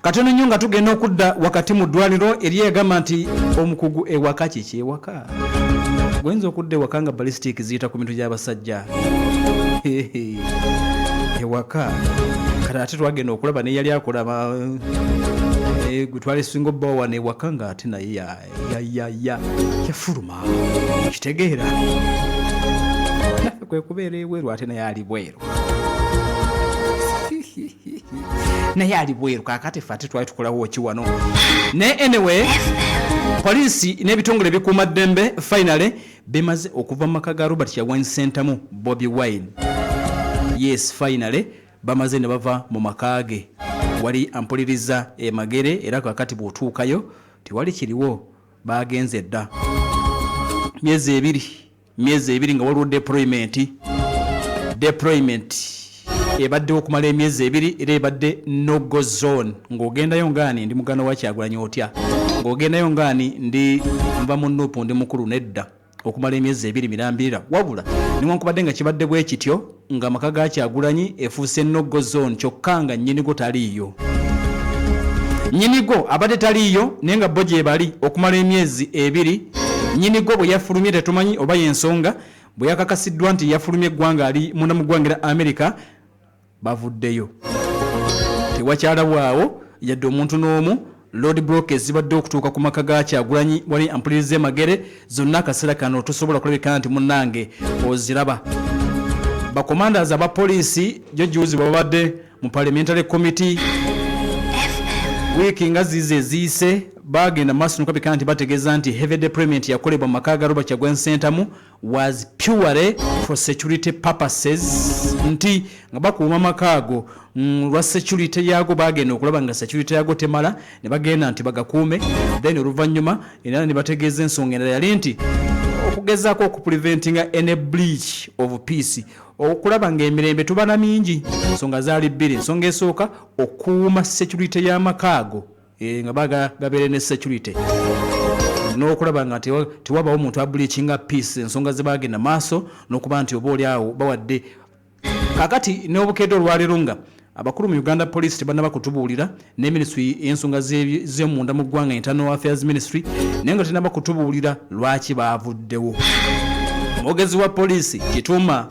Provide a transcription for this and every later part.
katono nnyo nga tugenda okudda wakati mu ddwaliro eryegamba nti omukugu ewaka kiki ewaka gwenza okudda ewaka nga ballistic ziyita ku mintu gy'abasajja ewaka kati ate twagenda okulaba neyali akulaba gutwale singo bowa newaka nga ate naye yafuluma kitegeera naffe kwe kubeera ebweru ate naye ali bweru naye ali bweru kakati ffe ate twali tukolawo ki wano ne anyway poliisi n'ebitongole bikuuma ddembe finally bimaze okuva mu maka ga Robert Kyagulanyi Ssentamu Bobi Wine. Yes, finally bamaze ne bava mu maka ge wali ampuliriza emagere era kakati bw'otuukayo tiwali kiriwo bagenze dda myezi ebiri nga waliwo deployment ebadde okumala emyezi ebiri era ebadde no-go zone ng'ogendayo ngaani ndi muganda wa Kyagulanyi otya ng'ogendayo ngaani ndi nva mu Nuupu ndi mukulu nedda okumala emyezi ebiri mirambirira wabula niwankubadde nga kibadde bwe kityo nga maka ga Kyagulanyi efuuse no-go zone kyokka nga nnyinigo taliiyo nnyinigo abadde taliiyo naye nga bo gye bali okumala emyezi ebiri nnyinigo bwe yafulumye tetumanyi oba y'ensonga bwe yakakasiddwa nti yafulumye eggwanga ali munda mu ggwanga lya America bavuddeyo tewakyalabwawo yadde omuntu n'omu road blockers zibadde okutuuka ku maka ga Kyagulanyi wali ampuliriza emagere zonna akaseera kano tosobola kulabika nti munnange oziraba bacommanders aba poliisi jojuzi babadde mu parliamentary committee wiiki nga zize ziise bagenda maaso nokabika nti bategeeza nti heavy deployment yakolebwa mu maka ga Robert Kyagulanyi Ssentamu was purely for security purposes nti nga bakuuma makaago lwa security yago bagenda okulaba nga security yago temala ne bagenda nti bagakuume then oluvannyuma era ne bategeeza ensonga endala yali nti okugezaako okupreventinga any breach of peace okulaba ng'emirembe tubana mingi ensonga zaali bbiri ensonga esooka okuuma security y'amakaago nga gabeere ne security n'okulaba nga tewabawo omuntu ableachinga peace ensonga ze bagenda maaso n'okuba nti oba oli awo bawadde kakati n'obukedde olwaleero nga abakulu mu Uganda Police tebannaba kutubuulira ne ministry y'ensonga z'omunda mu ggwanga Internal Affairs Ministry naye nga tenaba kutubuulira lwaki baavuddewo omwogezi wa poliisi Kituuma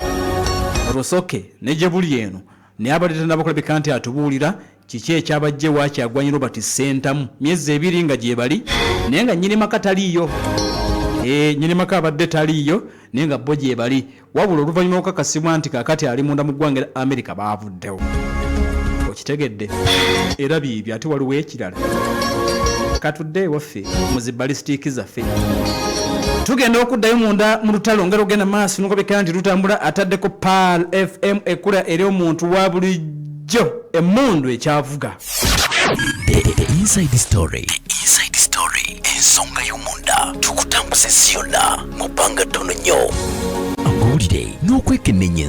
Rosoke ne gye buli eno naye abadde tenaba kulabika nti atubuulira kiki ekyabajje wa Kyagulanyi Robert Ssentamu myezi ebiri nga gye bali naye nga nnyini maka taliiyo nnyini maka abadde taliiyo naye nga bo gye bali wabula oluvannyuma okukakasibwa nti kakati ali munda mu ggwanga lya America baavuddewo okitegedde era biibyo ate waliwo ekirala katudde ewaffe mu zi ballistic zaffe tugenda okuddayo munda mu lutalo ngero ogenda maaso nokabika nti lutambula ataddeko Pearl FM ekula eri omuntu wa bulijjo emmundu ekyavuga The Inside Story. Ensonga y'omunda tukutambuze ziyonna mu bbanga ttono nnyo amawulire n'okwekenneenya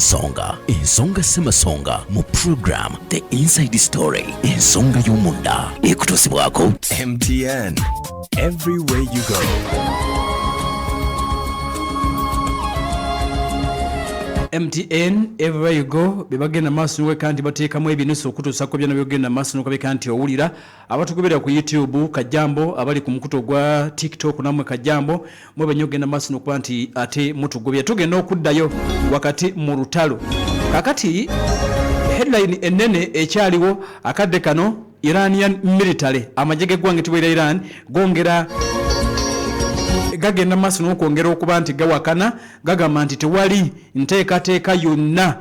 ensonga ssemasonga mu program The Inside Story ensonga y'omunda ekutuusibwako MTN everywhere you go. MTN everywhere you go bebagenda maaso noweka nti bateekamu ebinusu okutuusako byonna byogenda maaso nokabika nti owulira abatugoberera ku YouTube Kajambo abali ku mukuto gwa TikTok namwe Kajambo mwe banyogenda maaso nokuba nti ate mutugobya tugenda okuddayo wakati mu lutalo kakati headline enene ekyaliwo akadde kano Iranian military amajege gwange tibwera Iran gongera gagenda maaso n'okwongera okuba nti gawakana gagamba nti tewali nteekateeka yonna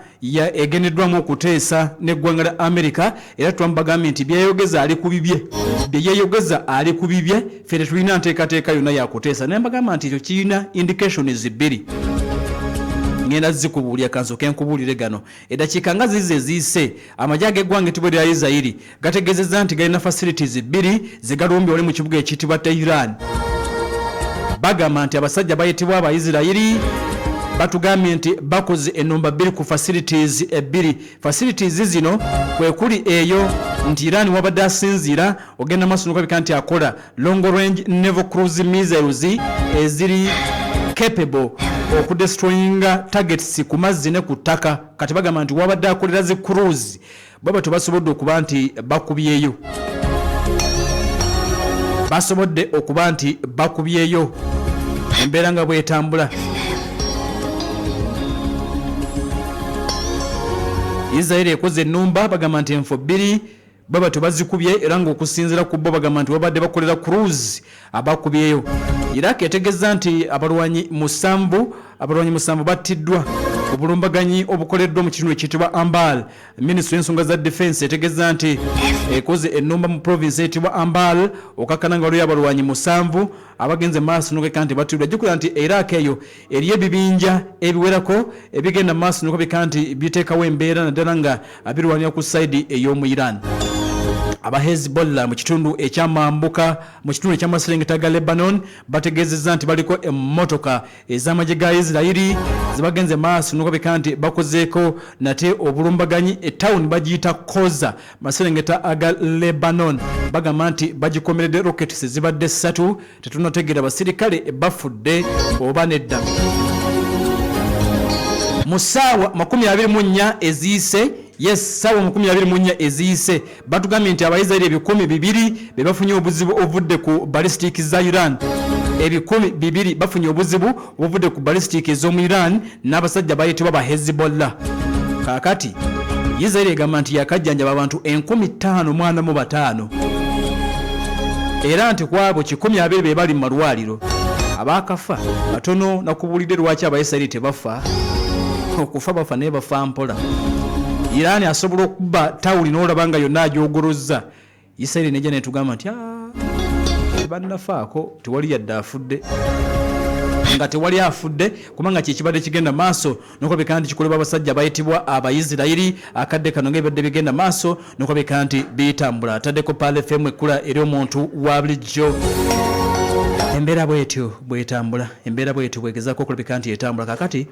egeneddwamu okuteesa n'eggwanga lya America era twambagambye nti byeyogeza ali ku bibye ffe tetulina nteekateeka yonna yakuteesa naye mbagamba nti ekyo kirina indications bbiri ngenda zikubuulira kansoke nkubuulire gano eddakiika nga zize ziise amajje ag'eggwanga ettibwa lya Isirairi gategeezezza nti galina facilities bbiri zigalumbye wali mu kibuga ekiyitibwa Tehran bagamba nti abasajja bayitibwa Abaisirairi batugambye nti bakoze ennomba bbiri ku facilities ebbiri facilities zino kwe kuli eyo nti Iran wabadde asinziira ogenda maaso nokabika nti akola long range naval cruise missiles eziri capable okudestroyinga targets ku mazzi ne ku ttaka kati bagamba nti wabadde akolera zi cruise baba tebasobodde okuba nti bakubyeyo basobodde okuba nti bakubyeyo embeera nga bwetambula. Israel ekoze ennumba bagamba nti enfo 2 baba tubazikubye era ng'okusinziira ku bo bagamba nti babadde bakolera cruise abakubyeyo. Iraq etegeeza nti abalwanyi musanvu battiddwa obulumbaganyi obukoleddwa mu kitundu ekiyitibwa Ambal. Ministry y'ensonga za defense etegeeza nti ekoze ennumba mu province eyitibwa Ambal okakkana nga waliyo abalwanyi 7 abagenze maaso n'okubika nti battiddwa. Jjukira nti Iraq eyo eriyo ebibinja ebiwerako ebigenda maaso n'okubika nti biteekawo embeera naddala nga birwanira ku sayidi ey'omu Iran. Aba Hezbollah mu kitundu ekyamambuka mu kitundu ekyamaserengeta ga Lebanon bategeezezza nti baliko emmotoka ez'amagye ga Isirairi zibagenze maaso n'okubika nti bakozeeko nate obulumbaganyi ettawuni bagiyita Koza maserengeta aga Lebanon. Bagamba nti bagikomeredde rockets zibadde 3 tetunategeera basirikale bafudde oba nedda. Mu ssaawa 24 eziyise ssaawa 24 eziyise batugambye nti Abayisirayiri 200 be bafunye obuzibu ovudde ku ballistic za Iran. 200 bafunye obuzibu ovudde ku ballistic ez'omu Iran n'abasajja bayitibwa ba Hezbollah. Kaakati Israel egamba nti yakajjanjaba abantu 5,045 era nti ku abo 12 be bali mu malwaliro. Abaakafa batono nakubuulidde lwaki Abayisirayiri tebafa. Okufa bafa naye bafa mpola. Iran asobola okuba tawuli n'olaba nga yonna agyogolozza. Israel nejja netugamba nti tebannafaako tewali yadde afudde. Nga tewali afudde kubanga kyekibadde kigenda maaso n'okubika nti kikolebwa abasajja bayitibwa Abayisirayiri akadde kano ng'ebadde bigenda maaso n'okubika nti bitambula. Ataddeko Pal FM ekkula eri omuntu wa bulijjo. Embeera bwetyo bwetambula. Embeera bwetyo bwegezaako okulabika nti etambula. Kakati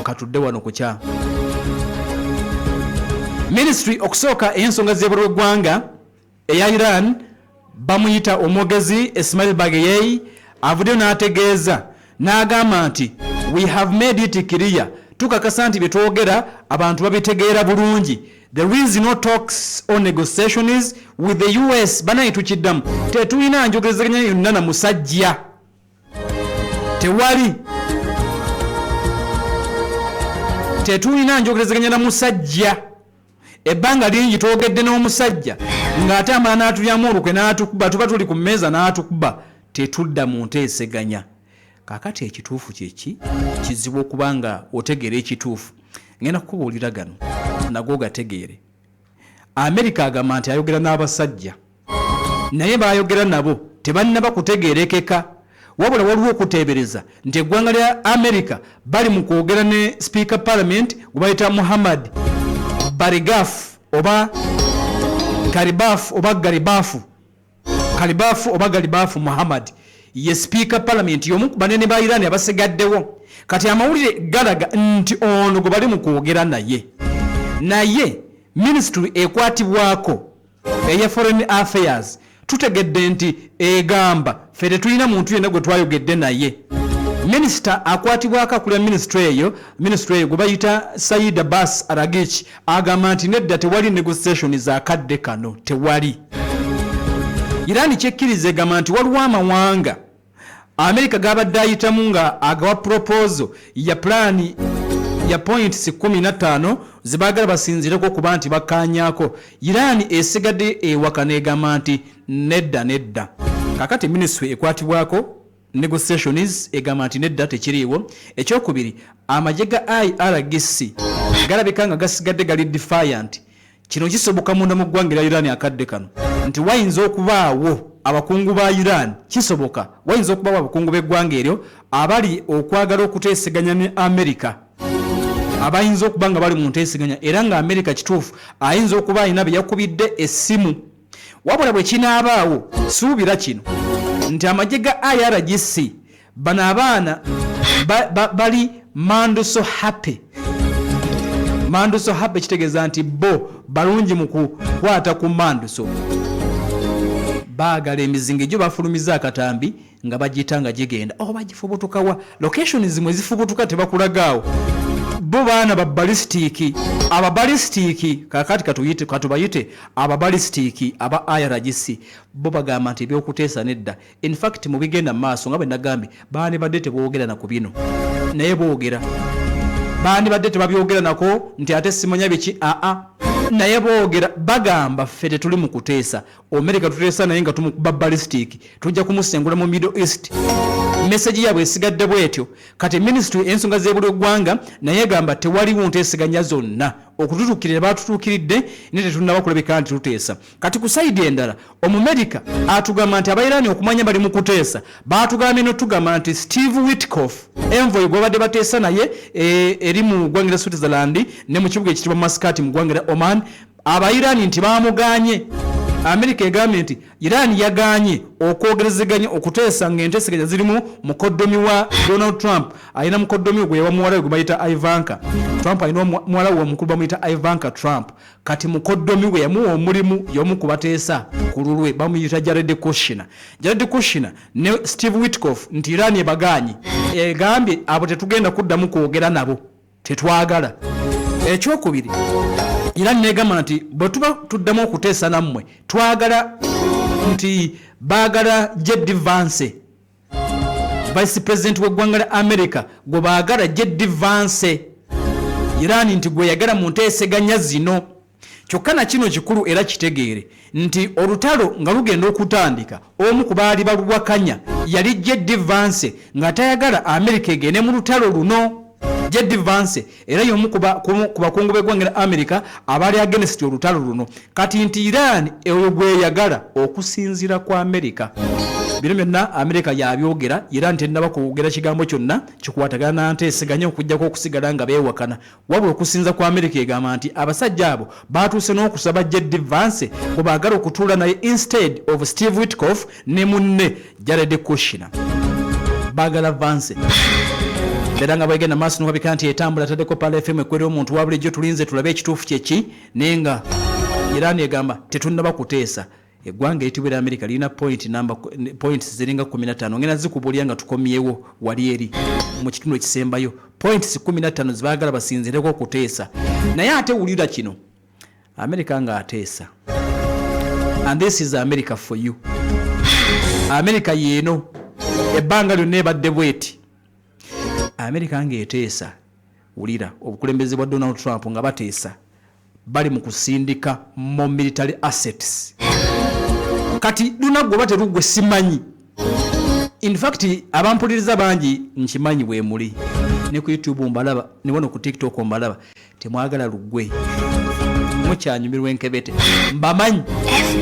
katudde wano ku kya. Ministry okusooka ey'ensonga z'ebweru w'eggwanga eya Iran bamuyita omwogezi Ismail Baghei avuddeyo n'ategeeza n'agamba nti we have made it clear tukakasa nti byetwogera abantu babitegeera bulungi. There is no talks or negotiations with the US. Banayi tukiddamu tetulina njogerezeganya yonna na musajja tewali tetulina njogerezeganya na musajja. Ebbanga lingi twogedde n'omusajja ng'ate amala n'atulyamu olukwe n'atukuba tuba tuli ku mmeeza n'atukuba tetudda mu nteeseganya. Kaakati ekituufu kyeki kizibu okuba nga otegeera ekituufu. Ngenda kukubuulira gano nago gategeere. Amerika agamba nti ayogera n'abasajja naye baayogera nabo tebannaba kutegeerekeka wabula waliwo okuteebereza nti eggwanga lya Amerika bali mu kwogera ne Speaker Parliament gwe bayita Muhammad Barigaf oba Karibaf oba Garibafu Kalibafu oba Garibafu Muhammad ye Speaker Parliament y'omu ku banene ba Iran abasigaddewo. Kati amawulire galaga nti ono gwe bali mu kwogera naye ministry ekwatibwako eya Foreign Affairs tutegedde nti egamba fere tulina muntu yenna gwe twayogedde naye. Minister akwatibwako akulira ministry eyo gwe bayita Said Abbas Araghchi agamba nti nedda tewali negotiation zakadde kano tewali. Iran kyekkiriza egamba nti waliwo amawanga Amerika gabadde ayitamu nga agawa proposal ya plan ya points 15 zibaagala basinzireko kuba nti bakanyako. Iran esigadde ewaka negamba nti nedda. Kakati ministry ekwatibwako negotiations egamba nti nedda tekiriiwo. Ekyokubiri amagye ga IRGC galabika nga gasigadde gali defiant. Kino kisoboka munda mu ggwanga lya Iran akadde kano nti wayinza okubaawo abakungu ba Iran kisoboka wayinza okubaawo abakungu b'eggwanga eryo abali okwagala okuteeseganya ne Amerika abayinza okuba nga bali mu nteeseganya era nga Amerika kituufu ayinza okuba alina bye yakubidde essimu. Wabula bwe kinaabaawo suubira kino nti amagye ga IRGC bano abaana bali manduso happy. Manduso happy kitegeeza nti bo balungi mu kukwata ku manduso. Baagala emizinga egyo bafulumiza akatambi nga bagiyita nga gigenda bagifubutukawa location zimwe zifubutuka tebakulagaawo bo baana ba balistiki aba balistiki kakati katubayite aba balistiki aba IRGC bo bagamba nti ebyokuteesa nedda. In fact mu bigenda maaso nga bwe nagambye baani badde teboogera na ku bino naye boogera baani badde tebabyogera nako nti ate simanya biki naye boogera bagamba ffe tetuli mu kuteesa America tuteesa naye nga tumukuba balistiki tujja kumusengula mu Middle East. Message yabwe esigadde bwetyo kati ministry ensonga z'ebweggwanga naye gamba tewaliwo nteeseganya zonna okututuukirira baatutuukiridde ne tetunaba kulabika nti tuteesa. Kati ku side endala Omumerica atugamba nti Abairani okumanya bali mu kuteesa baatugambye n'otugamba nti Steve Witkoff envoy gwabadde bateesa naye eri mu ggwanga lya Switzerland ne mu kibuga ekitibwa Muscat mu ggwanga lya Oman Abairani nti baamuganye. America egambye nti Iran yaganye okwogerezeganya okuteesa ng'enteeseganya zirimu mukoddomi wa Donald Trump ayina mukoddomi gwe yabamuwala gwe bayita Ivanka Trump ayina muwala we mukulu bamuyita Ivanka Trump kati mukoddomi we yamuwa omulimu y'omu kubateesa ku lulwe bamuyita Jared Kushner ne Steve Witkoff nti Iran ebaganye egambye abo tetugenda kuddamu kwogera nabo tetwagala. Ekyokubiri Iran negamba nti bwe tuba tuddamu okuteesa nammwe twagala nti baagala J.D. Vance Vice President w'eggwanga lya America gwe baagala J.D. Vance Iran nti gwe yagala mu nteeseganya zino. Kyokka na kino kikulu era kitegeere nti olutalo nga lugenda okutandika omu ku baali baluwakanya yali J.D. Vance nga tayagala America egende mu lutalo luno. J.D. Vance era y'omu ku bakungu b'eggwanga lya America abaali against olutalo luno kati nti Iran eyo gweyagala okusinziira kwa America. Bino byonna America yabyogera Iran tennaba kwogera kigambo kyonna kikwatagana na nteeseganya okujjako okusigala nga beewakana wabula okusinza kwa America egamba nti abasajja abo baatuuse n'okusaba J.D. Vance gwe baagala okutuula naye instead of Steve Witkoff ne munne Jared Kushner baagala Vance. Beranga bagenda maaso n'okabika nti etambula taddeko Pala FM ekwera omuntu wa bulijjo tulinze tulabe ekituufu kyeki nenga Iran egamba tetunnaba kuteesa. Eggwanga etibwera America lina points ziringa 15 ngena zikubulya nga tukomyewo wali eri mu kitundu ekisembayo points 15 zibaagala basinzireko okuteesa naye ate wulira kino America nga ateesa and this is America for you. America yeeno ebbanga lyonna ebadde bweti America ng'eteesa wulira obukulembeze bwa Donald Trump nga bateesa bali mu kusindika mu military assets kati lunagwo baterugwe simanyi. In fact abampuliriza bangi nkimanyi bwe muli ne ku YouTube mbalaba ne wano ku TikTok mbalaba temwagala lugwe mukyanyumirwa enkebete mbamanyi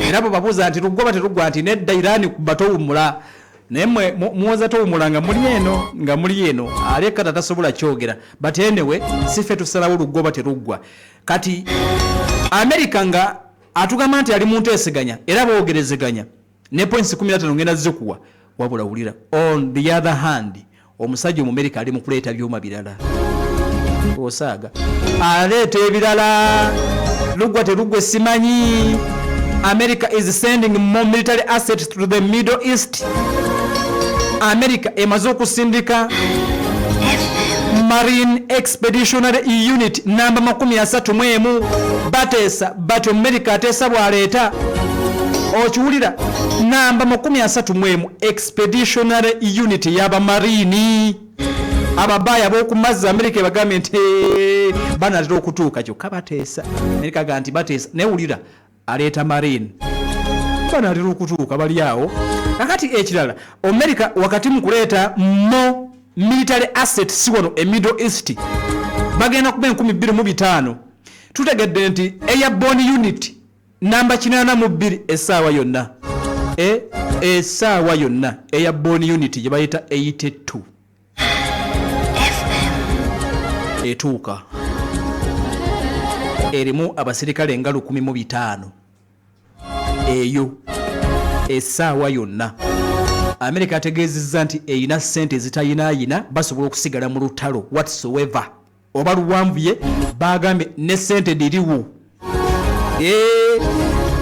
era bo babuuza nti lugwa baterugwa nti nedda Iran batowumula naye muwoza towumula nga muli eno aleka tatasobola kyogera but anyway sife tusalawo lugwa baterugwa kati America nga atugamba nti ali mu nteeseganya era boogerezeganya ne points 15 ngenda zikuwa wabula wulira. On the other hand omusajja mu America ali mu kuleeta byuma birala osaaga aleeta ebirala lugwa terugwe simanyi. America is sending more military assets to the Middle East. America emaze okusindika Marine Expeditionary Unit namba 31 bateesa but America ateesa bwaleeta okiwulira namba 31 Expeditionary Unit yaba Marine ababaya b'okumazzi America bagambye nti banatera okutuuka kyokka bateesa America ga nti bateesa newulira aleeta Marine banatera okutuuka bali awo. Kakati ekirala America wakati mu kuleeta mo military assets wano e Middle East bagenda kuba 25,000 tutegedde nti Airborne Unit namba 82 essaawa yonna essaawa yonna Airborne Unit gye bayita 82 etuuka erimu abasirikale nga 15,000 eyo essaawa yonna. America ategeezezza nti eyina ssente zitayinaayina basobola okusigala mu lutalo whatsoever oba luwanvuye bagambye ne ssente diriwo.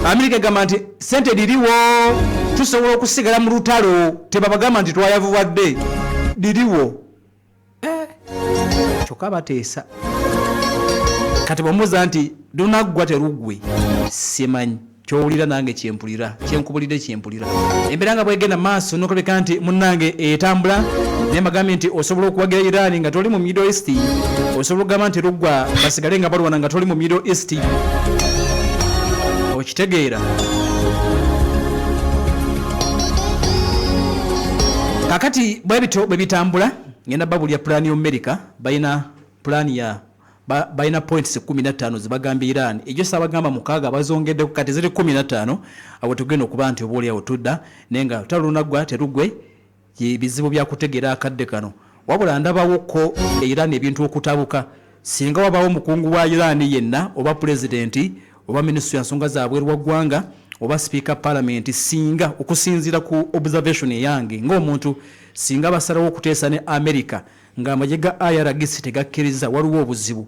America egamba nti ssente diriwo tusobola okusigala mu lutalo tebabagamba nti twayavuwadde diriwo kyokka bateesa kati bwomuuza nti lunaggwa terugwe simanyi kyowulira nange kyempulira kyenkubulidde kyempulira embeera nga bwegenda maaso nokulabika nti munnange etambula naye mbagambye nti osobola okuwagira Iran nga toli mu Middle East osobola okugamba nti luggwa basigale nga balwana nga toli mu Middle East okitegeera kakati bwebito bwebitambula ngenda babulya plan ya America bayina plan ya bayina points 15 zibagambye Iran ejo sabagamba mukaaga bazongedde kati ziri 15 abo tugenda okuba nti obuli awo tudda nenga talunagwa terugwe bizibu bya kutegera akadde kano wabula ndabawo ko Iran ebintu okutabuka singa wabawo mukungu wa Iran yenna oba president oba minister ya nsonga za bweru wa gwanga oba speaker parliament singa okusinzira ku observation yange ng'omuntu singa basalawo okuteesa ne America nga amajega IRGC tegakkiriza waliwo obuzibu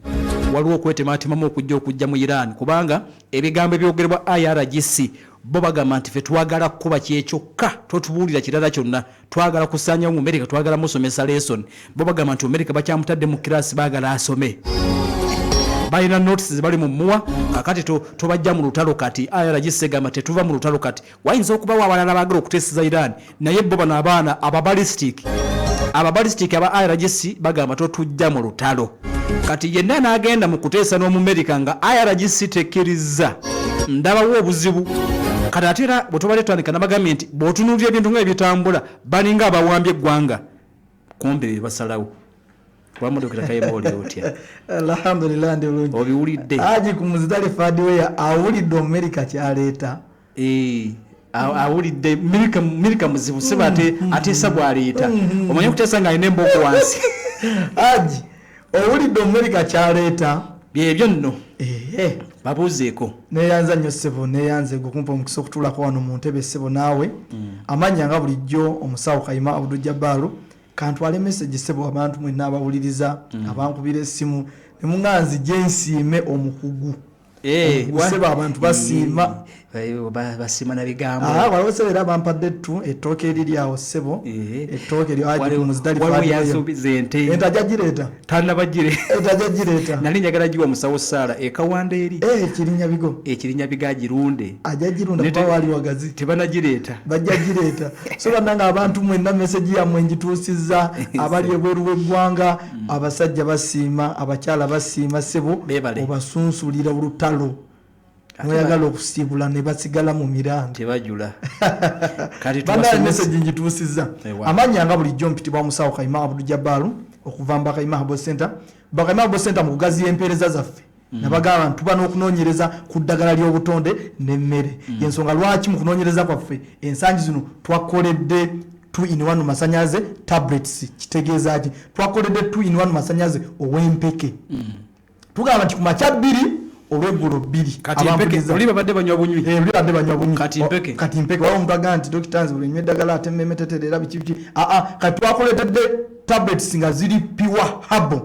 waliwo okwetematimamu okujja mu Iran kubanga ebigambo ebyogerebwa IRGC bo bagamba nti fe twagala kuba kyekyokka totubuulira kirala kyonna twagala kusanya mu America twagala musomesa lesson bo bagamba nti America bakyamutadde mu class bagala asome bayina notices bali mu muwa kakati tobajja mu lutalo kati IRGC gamba tetuva mu lutalo kati wayinza okuba abalala bagala okuteeseza Iran naye bo bano abaana ababalistic aba IRGC bagamba totujja mu lutalo kati yenna n'agenda mu kuteesa n'Omumerika nga IRGC tekkiriza ndabawo obuzibu kati ate era bwe tubaleetandika n'abagambye nti bw'otunuulira ebintu nga ebitambula baninga abawambye eggwanga kumbe bye basalawo wamudokera kayemoli otya alhamdulillah ndulungi obiwulidde aji ku muzidali fadiwe awulidde America kyaleeta awulidde America muzibu seba ate bwaleeta omanyi okuteesa nga alina emboko wansi aji owulidde America kyaleeta byebyo nno babuuzeeko neyanza nnyo ssebo neyanze gukumpa omukisa okutulako wano mu ntebe ssebo naawe amanya nga bulijjo omusawo Kayima Abdul Jabbaru kantwale message ssebo abantu mwenna abawuliriza abankubira essimu ne munganzi gyensiime omukugu ssebo abantu basiima basima na bigambo waliwo ssebo era bampadde ttu ettooke eriri awo ssebo ettooke eryo muzidalifaente ajagireeta nali njagala giwa musawo Saala ekawanda eri ekirinya biga girunde ajagirunda kuba wali wagazi tebanagireeta bajja gireeta so bannanga abantu mwenna message yammwe njituusizza abali ebweru w'eggwanga abasajja basiima abakyala basiima ssebo obasunsulira olutalo noyagala okusiibula ne basigala mu miranda tebajula kati tubasomesa message njituusizza amanya nga bulijjo mpitibwa musawo Kayima Abdul Jabbaru okuva mba Kayima Herbal Center Bakayima Herbal Center mu kugaziya empeereza zaffe nabagamba tuba n'okunoonyereza ku ddagala ly'obutonde n'emmere yensonga lwaki mu kunoonyereza kwaffe ensangi zino twakoledde 2-in-1 masanyaze tablets kitegeeza ki twakoledde 2-in-1 masanyaze ow'empeke tugamba nti ku makya 2 olweggulo 2 kati oli babadde banywa bunywi kati mpeke wao omuntu agamba nti dokita nzi buli nywa eddagala ate mmemetetere era biki kati twakoledde tablets nga ziri piwa habo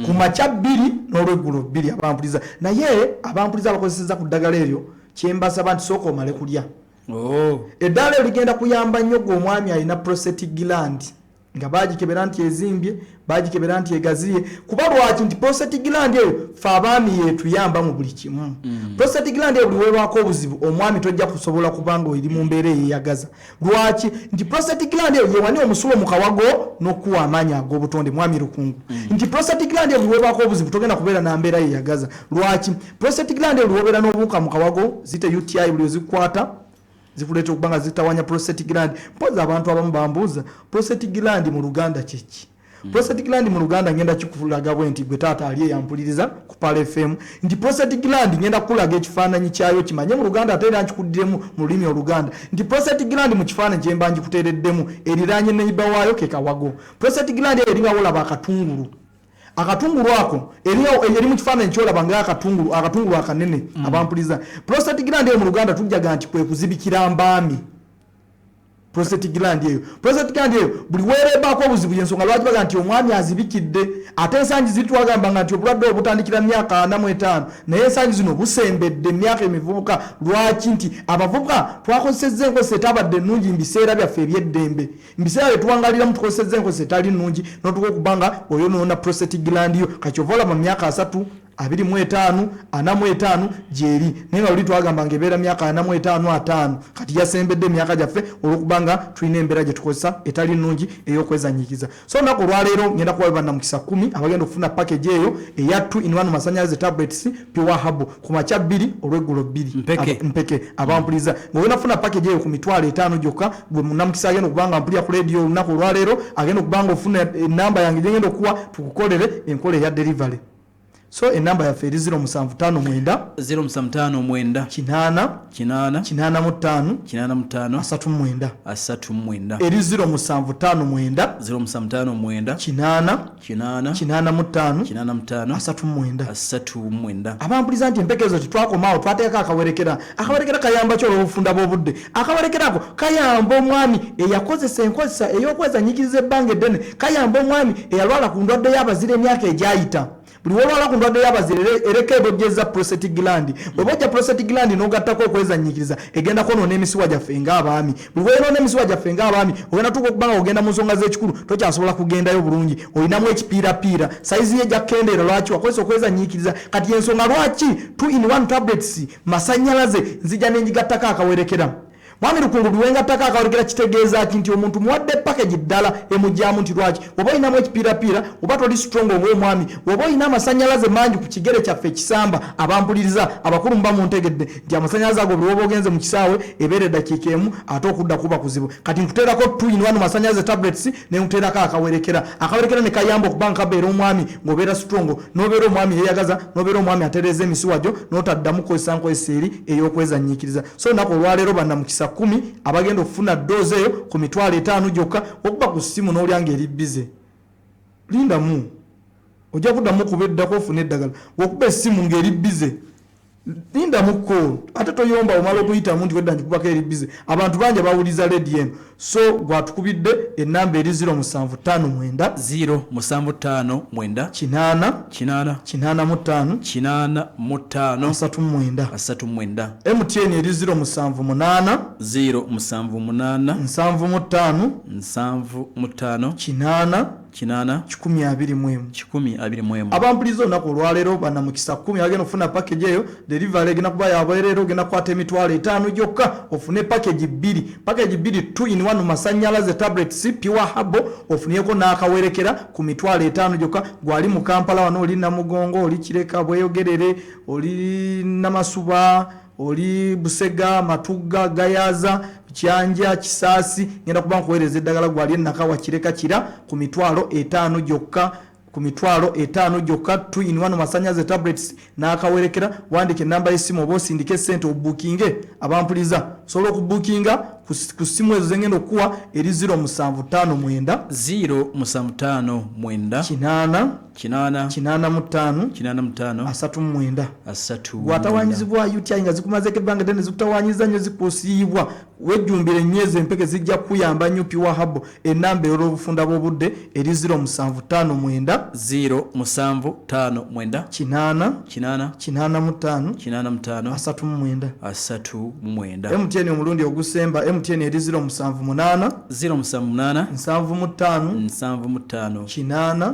ku makya 2 n'olweggulo 2 abampuliza naye abampuliza abakozeseza ku ddagala eryo kyembasaba nti sooka omale kulya eddagala eryo ligenda kuyamba nnyo gw'omwami alina prosthetic gland nga bagikebera nti ezimbye bagikebera nti egaziye kuba lwaki nti prosthetic gland eyo fe abaami yetuyamba mu buli kimu prosthetic gland eyo buli weebwako obuzibu omwami tojja kusobola kubanga eri mu mbeera eyeyagaza lwaki nti prosthetic gland eyo yewani omusulo mu kawago n'okuwa amaanyi ag'obutonde mwami lukungu nti prosthetic gland eyo buli weebwako obuzibu togenda kubeera na mbeera yeyagaza lwaki prosthetic gland eyo buli weebeera n'obuwuka mu kawago zite UTI buli ozikwata zikuleeta okubanga zitawanya prosthetic gland mpoza abantu abamu bambuuza prosthetic gland mu Luganda kiki prosthetic gland mu Luganda ngenda kikulaga bwe nti gwe taata ali eyampuliriza ku Pale FM nti prosthetic gland ngenda kulaga ekifaananyi kyayo kimanye mu Luganda ate era nkikuddemu mu lulimi Oluganda nti prosthetic gland mu kifaananyi kye mba nkikuteereddemu eriranye neiba waayo ke kawago prosthetic gland eringa wolaba akatungulu ako eri mu kifaananyi kyolaba nga akatungulu akanene abampuliza prosthetic gland eyo mu Luganda tujjaga nti kwe kuzibikira mbaami prosthetic gland eyo buli weerebaako obuzibu yensonga lwaki baga nti omwami azibikidde ate ensangi zitwagamba nga nti obulwadde obutandikira myaka 45 naye ensangi zino busembedde emyaka emivubuka lwaki nti abavubuka twakozesezza enkozesa etabadde ennungi mu biseera byaffe ebyeddembe mu biseera bye tuwangaliramu tukozesezza enkozesa etali nnungi n'otuka okubanga oyonoona prosthetic gland yo kakyova olaba mu myaka 3 25 45 jeri nenga luli twagamba ngebeera myaka 45 kati yasembedde myaka jaffe olukubanga tulina embeera gye tukozesa etali nnungi ey'okwezanyikiza. So nako lwaleero ngenda kuwaba na mukisa 10 abagenda okufuna package eyo eya 2-in-1 masannyalaze tablets pure habo ku makya 2 olweggulo 2 mpeke abampuliza ng'ogenda kufuna package eyo ku mitwalo 5 gyokka gwe munnamukisa agenda okubanga mpulira ku radio olunaku olwaleero agenda okubanga ofuna enamba yange gyengenda okuwa tukukolere enkola eya delivery. So enamba yaffe eri 0759 075 kinana 85 39 39 eri 0759 075 kinana 85 39 abampuliza nti empekezo titwakomaawo twateeka akawerekera kayamba kyo olw'obufunda bw'obudde akawerekerako kayamba omwami eyakozesa enkozesa ey'okwezanyikiriza ebbanga eddene kayamba omwami eyalwala ku ndwadde y'abazira emyaka egyayita buli wolwala ku ndwadde y'abazira ereka ebojjeza prostate gland bwebojja prostate gland n'ogattako okwezanyikiriza egenda kwonoona emisiwa gyaffe ng'abaami buli weyonoona emisiwa gyaffe ng'abaami ogenda tuuka okubanga ogenda mu nsonga z'ekikulu tokyasobola kugendayo bulungi olinamu ekipiirapiira sayizi ye gyakendeera lwaki wakozesa okwezanyikiriza kati ensonga lwaki 2-in-1 tablets masannyalaze nzija n'enjigattako akawerekera mwami lukungu biwengattako akawerekera kitegeeza nti omuntu muwadde package ddala emujjaamu nti lwaki oba olinamu ekipiirapiira oba toli strong ng'omwami oba olina amasannyalaze mangi ku kigere kyaffe ekisamba abampuliriza abakulu muba muntegedde nti amasannyalaze ago buli woba ogenze mu kisaawe ebeera eddakiika emu ate okudda kuba kuzibu kati nkuteerako 2-in-1 masannyalaze tablets ne nkuteerako akawerekera ne kayamba okuba nkabeera omwami ng'obeera strong n'obeera omwami yeeyagaza n'obeera omwami atereeza emisiwa gyo n'otaddamu kukozesa nkozesa eri ey'okwezanyiikiriza. So nako olwaleero bannamukisa 10 abagenda okufuna doozi eyo ku mitwalo 5 gyokka okuba ku ssimu n'olyanga eri bize lindamu ojja kuddamu kubeddako ofuna eddagala okuba essimu ng'eri bize lindamu ko ate toyomba omala okuyitamu nti wedda nkikubako eri bize abantu bangi bawuliza ledi eno. So gwatukubidde enamba eri 0759 075 kinana 85 39 MTN eri 078 75 kinana 121 abampuliza olunaku olwaleero bannamukisa 10 agenda okufuna package eyo delivery egenda kuba yabwereero ogenda kukwata emitwalo 5 gyokka ofune package 2 2-in-1 masannyalaze tablets pure habo ofuniyeko n'akawerekera ku mitwalo 5 gyokka gwali mu Kampala wano oli Namugongo oli Kireka Bweyogerere oli Namasuba oli Busega Matugga Gayaza Kyanja Kisaasi ngenda kuba nkuweereza eddagala gwali Nakawa Kireka Kira ku mitwalo 5 gyokka 2-in-1 masannyalaze tablets n'akawerekera wandike enamba y'essimu oba osindike essente obukinge abampuliza sobola okubukinga ku ssimu ezo zengenda okuwa eri 0759 39 watawanyizibwa UTI nga zikumazeko ebbanga ddene zikutawanyiza nnyo zikusiibwa wejjumbire enywezi empeke zijja kuyamba nnyo pure habo enamba ey'olw'obufunda bw'obudde eri 0759 85 MTN omulundi ogusemba MTN eri 078 75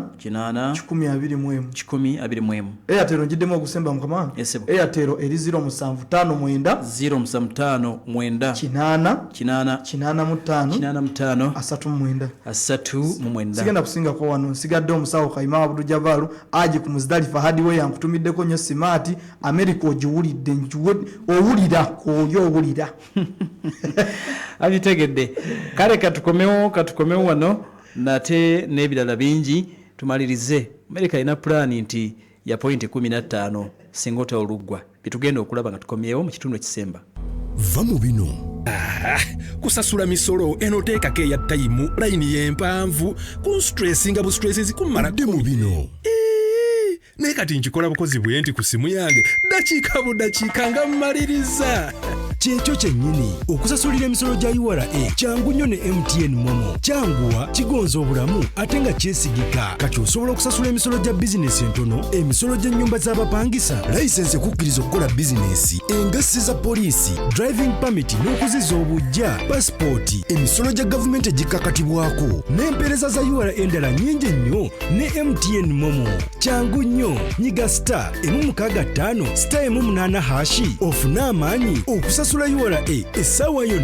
20 Airtel njiddemu ogusemba mukama Airtel eri 075 sigenda kusingako wano nsigadde omusawo Kayima Abdul Javalu aje ku Muzdalifa hardware yankutumiddeko nnyo smart America ogiwulidde owulira abitegedde kale katukomewo wano nate n'ebirala bingi tumalirize. America ina plan nti ya point 15 singota oluggwa bitugenda okulaba nga tukomyewo mu kitundu ekisemba. Va mu bino kusasula misolo enoteekako eya tayimu layini y'empanvu ku stress nga bu stress zikumala dde mu bino naye kati nkikola bukozi bwe nti ku simu yange dakiika budakiika nga mmaliriza kyekyo kyennyini okusasulira emisolo gya URA kyangu nnyo ne MTN Momo. Kyanguwa, kigonza obulamu ate nga kyesigika. Kati osobola okusasula emisolo gya bizinesi entono, emisolo gy'ennyumba z'abapangisa, layisensi ekukkiriza okukola bizinesi, engassi za poliisi, driving permit n'okuziza obujja, pasipooti, emisolo gya gavumenti egikakatibwako, n'empeereza za URA endala nnyingi nnyo ne MTN Momo. Kyangu nnyo, nyiga *165*188# ofune amaanyi okusasula URA essaawa yonna.